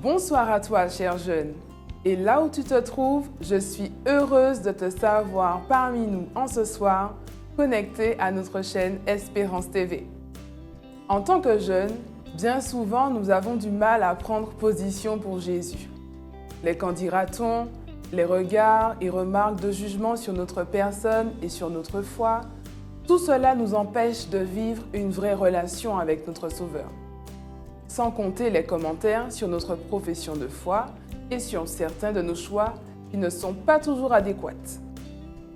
Bonsoir à toi, cher jeune. Et là où tu te trouves, je suis heureuse de te savoir parmi nous en ce soir, connecté à notre chaîne Espérance TV. En tant que jeunes, bien souvent, nous avons du mal à prendre position pour Jésus. Les qu'en dira-t-on, les regards et remarques de jugement sur notre personne et sur notre foi, tout cela nous empêche de vivre une vraie relation avec notre Sauveur. Sans compter les commentaires sur notre profession de foi et sur certains de nos choix qui ne sont pas toujours adéquats.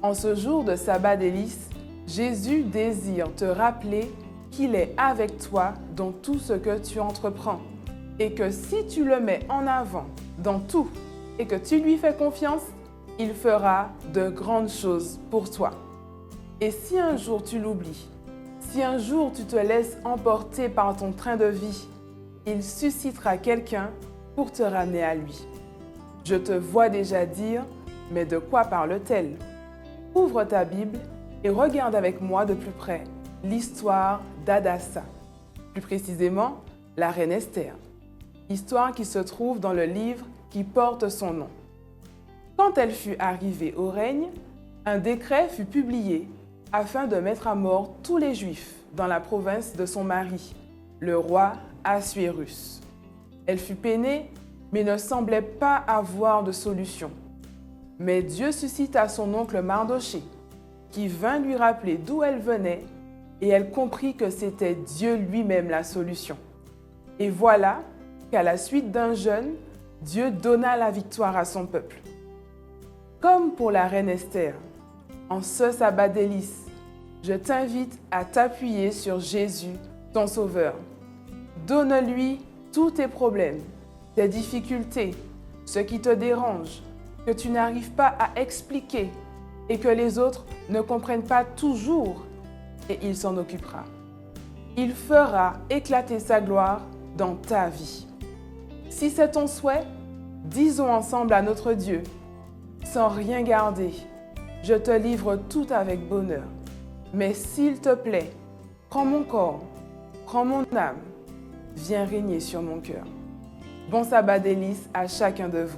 En ce jour de sabbat délice, Jésus désire te rappeler qu'il est avec toi dans tout ce que tu entreprends et que si tu le mets en avant dans tout et que tu lui fais confiance, il fera de grandes choses pour toi. Et si un jour tu l'oublies, si un jour tu te laisses emporter par ton train de vie, il suscitera quelqu'un pour te ramener à lui. Je te vois déjà dire, mais de quoi parle-t-elle? Ouvre ta Bible et regarde avec moi de plus près l'histoire d'Hadassah, plus précisément la reine Esther, histoire qui se trouve dans le livre qui porte son nom. Quand elle fut arrivée au règne, un décret fut publié afin de mettre à mort tous les Juifs dans la province de son mari, le roi Assuérus. Elle fut peinée, mais ne semblait pas avoir de solution. Mais Dieu suscita son oncle Mardoché, qui vint lui rappeler d'où elle venait, et elle comprit que c'était Dieu lui-même la solution. Et voilà qu'à la suite d'un jeûne, Dieu donna la victoire à son peuple. Comme pour la reine Esther, en ce sabbat délice, je t'invite à t'appuyer sur Jésus, ton Sauveur. Donne-lui tous tes problèmes, tes difficultés, ce qui te dérange, que tu n'arrives pas à expliquer et que les autres ne comprennent pas toujours, et il s'en occupera. Il fera éclater sa gloire dans ta vie. Si c'est ton souhait, disons ensemble à notre Dieu, sans rien garder, je te livre tout avec bonheur. Mais s'il te plaît, prends mon corps, prends mon âme, viens régner sur mon cœur. Bon sabbat délice à chacun de vous.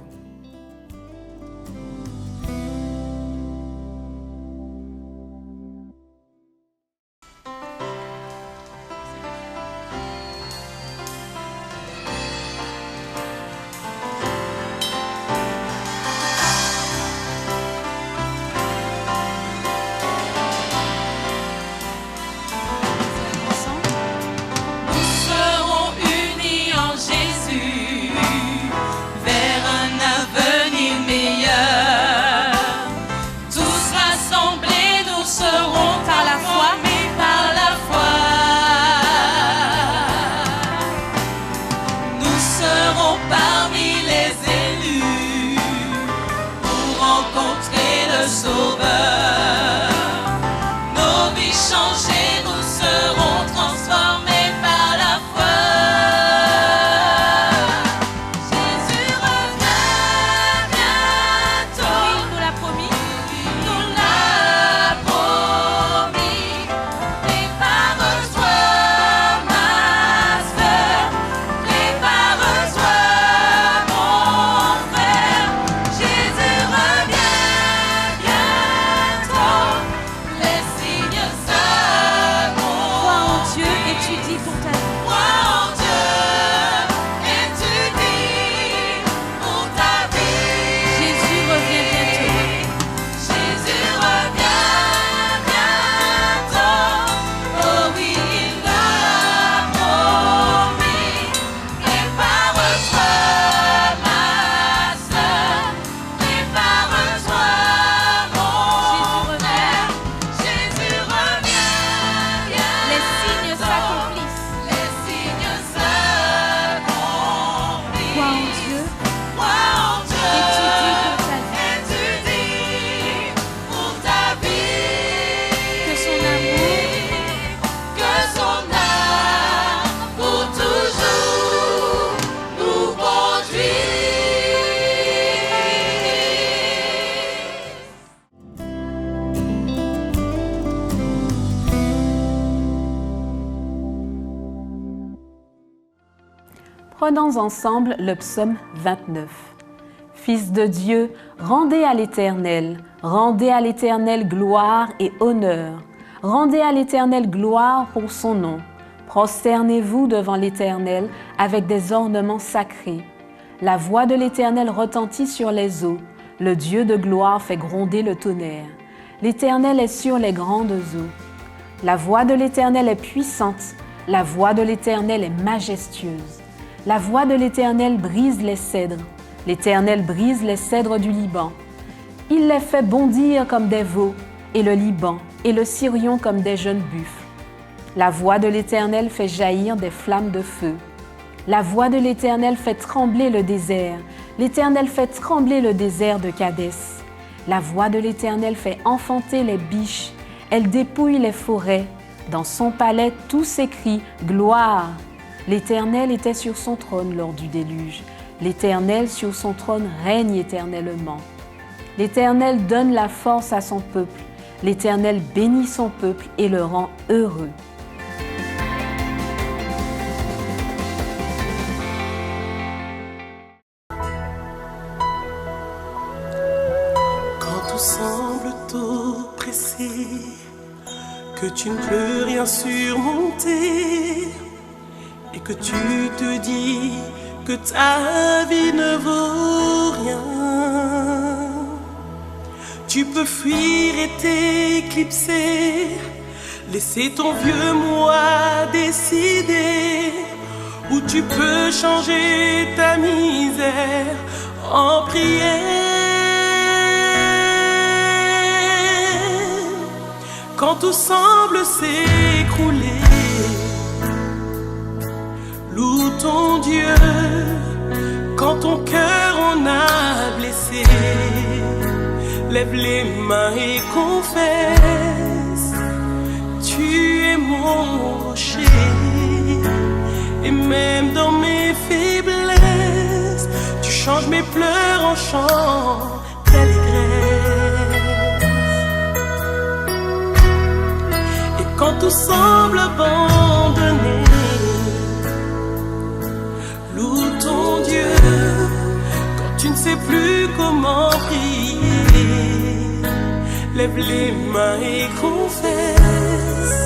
Les signes Prenons ensemble le psaume 29. Fils de Dieu, rendez à l'Éternel gloire et honneur. Rendez à l'Éternel gloire pour son nom. Prosternez-vous devant l'Éternel avec des ornements sacrés. La voix de l'Éternel retentit sur les eaux. Le Dieu de gloire fait gronder le tonnerre. L'Éternel est sur les grandes eaux. La voix de l'Éternel est puissante. La voix de l'Éternel est majestueuse. La voix de l'Éternel brise les cèdres. L'Éternel brise les cèdres du Liban. Il les fait bondir comme des veaux, et le Liban et le Sirion comme des jeunes buffles. La voix de l'Éternel fait jaillir des flammes de feu. La voix de l'Éternel fait trembler le désert. L'Éternel fait trembler le désert de Kadès. La voix de l'Éternel fait enfanter les biches. Elle dépouille les forêts. Dans son palais, tout s'écrie « Gloire ». L'Éternel était sur son trône lors du déluge. L'Éternel sur son trône règne éternellement. L'Éternel donne la force à son peuple. L'Éternel bénit son peuple et le rend heureux. Quand tout semble t'oppresser, que tu ne peux rien surmonter et que tu te dis que ta vie ne vaut rien, tu peux fuir et t'éclipser, laisser ton vieux moi décider, ou tu peux changer ta misère en prière. Quand tout semble s'écrouler, loue ton Dieu. Quand ton cœur en a blessé, lève les mains et confesse. Tu es mon rocher, et même dans mes faiblesses, tu changes mes pleurs en chants d'allégresse. Et quand tout semble abandonné, loue ton Dieu. Quand tu ne sais plus comment prier, lève les mains et confesse.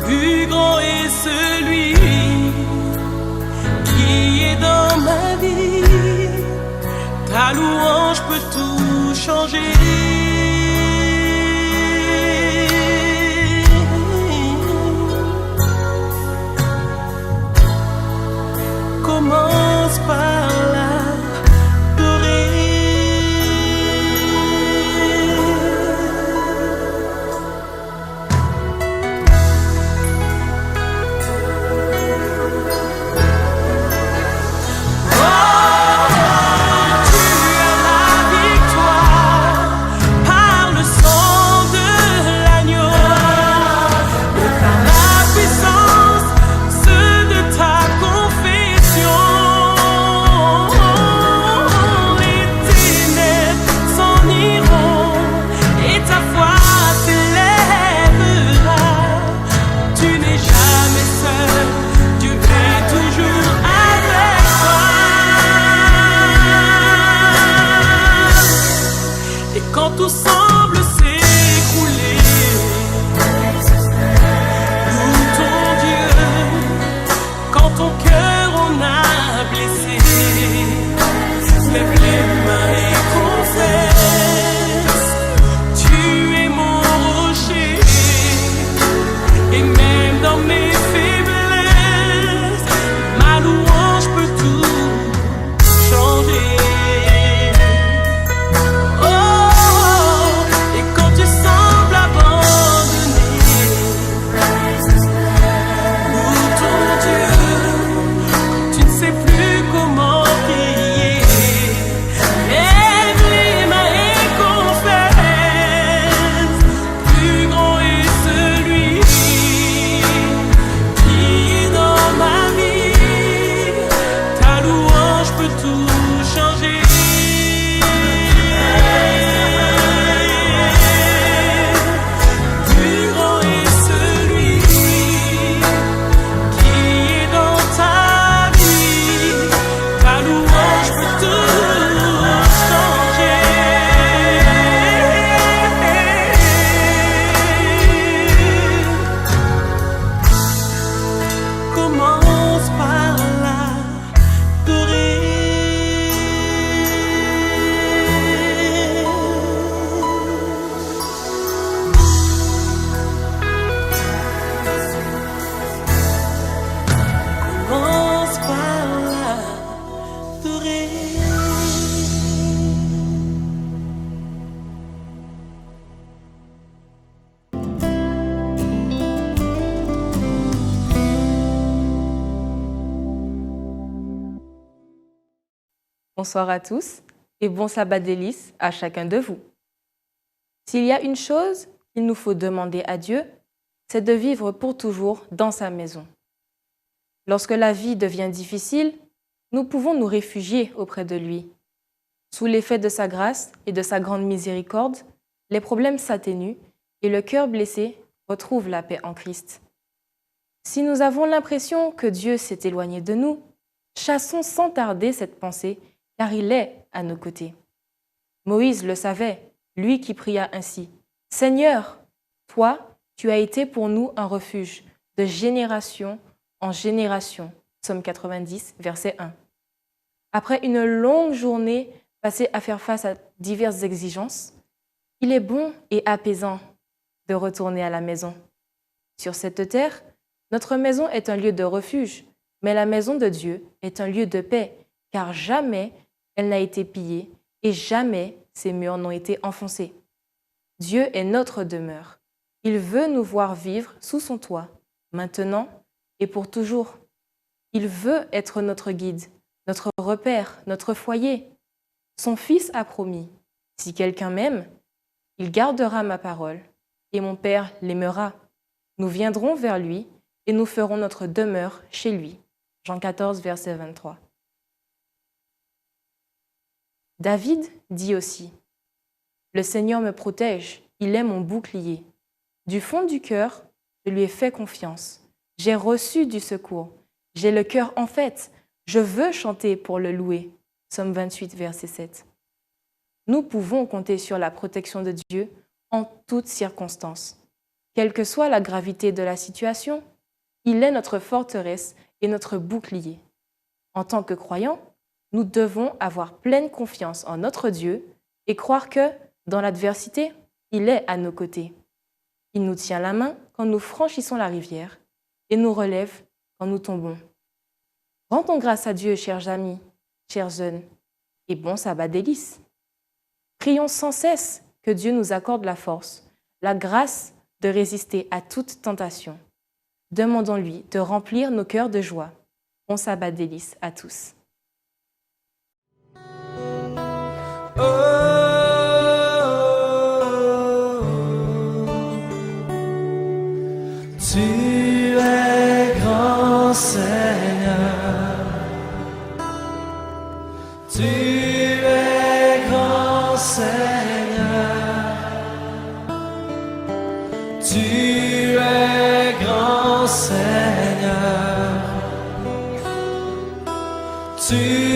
Plus grand est celui qui est dans ma vie. Ta louange peut tout changer. Commence par l'adorer. Oh, tu as la victoire. Bonsoir à tous et bon sabbat délice à chacun de vous. S'il y a une chose qu'il nous faut demander à Dieu, c'est de vivre pour toujours dans sa maison. Lorsque la vie devient difficile, nous pouvons nous réfugier auprès de lui. Sous l'effet de sa grâce et de sa grande miséricorde, les problèmes s'atténuent et le cœur blessé retrouve la paix en Christ. Si nous avons l'impression que Dieu s'est éloigné de nous, chassons sans tarder cette pensée, car il est à nos côtés. Moïse le savait, lui qui pria ainsi. « Seigneur, toi, tu as été pour nous un refuge de génération en génération. » Psaume 90, verset 1. Après une longue journée passée à faire face à diverses exigences, il est bon et apaisant de retourner à la maison. Sur cette terre, notre maison est un lieu de refuge, mais la maison de Dieu est un lieu de paix, car jamais elle n'a été pillée et jamais ses murs n'ont été enfoncés. Dieu est notre demeure. Il veut nous voir vivre sous son toit, maintenant et pour toujours. Il veut être notre guide, notre repère, notre foyer. Son Fils a promis, « Si quelqu'un m'aime, il gardera ma parole, et mon Père l'aimera. Nous viendrons vers lui et nous ferons notre demeure chez lui. » Jean 14, verset 23. David dit aussi, « Le Seigneur me protège, il est mon bouclier. Du fond du cœur, je lui ai fait confiance. J'ai reçu du secours. J'ai le cœur en fête. Je veux chanter pour le louer. » Psaume 28, verset 7. Nous pouvons compter sur la protection de Dieu en toutes circonstances. Quelle que soit la gravité de la situation, il est notre forteresse et notre bouclier. En tant que croyants, nous devons avoir pleine confiance en notre Dieu et croire que, dans l'adversité, il est à nos côtés. Il nous tient la main quand nous franchissons la rivière et nous relève quand nous tombons. Rendons grâce à Dieu, chers amis, chers jeunes, et bon sabbat délice. Prions sans cesse que Dieu nous accorde la force, la grâce de résister à toute tentation. Demandons-lui de remplir nos cœurs de joie. Bon sabbat délice à tous. Tu es grand Seigneur, tu es grand Seigneur, tu es grand Seigneur, tu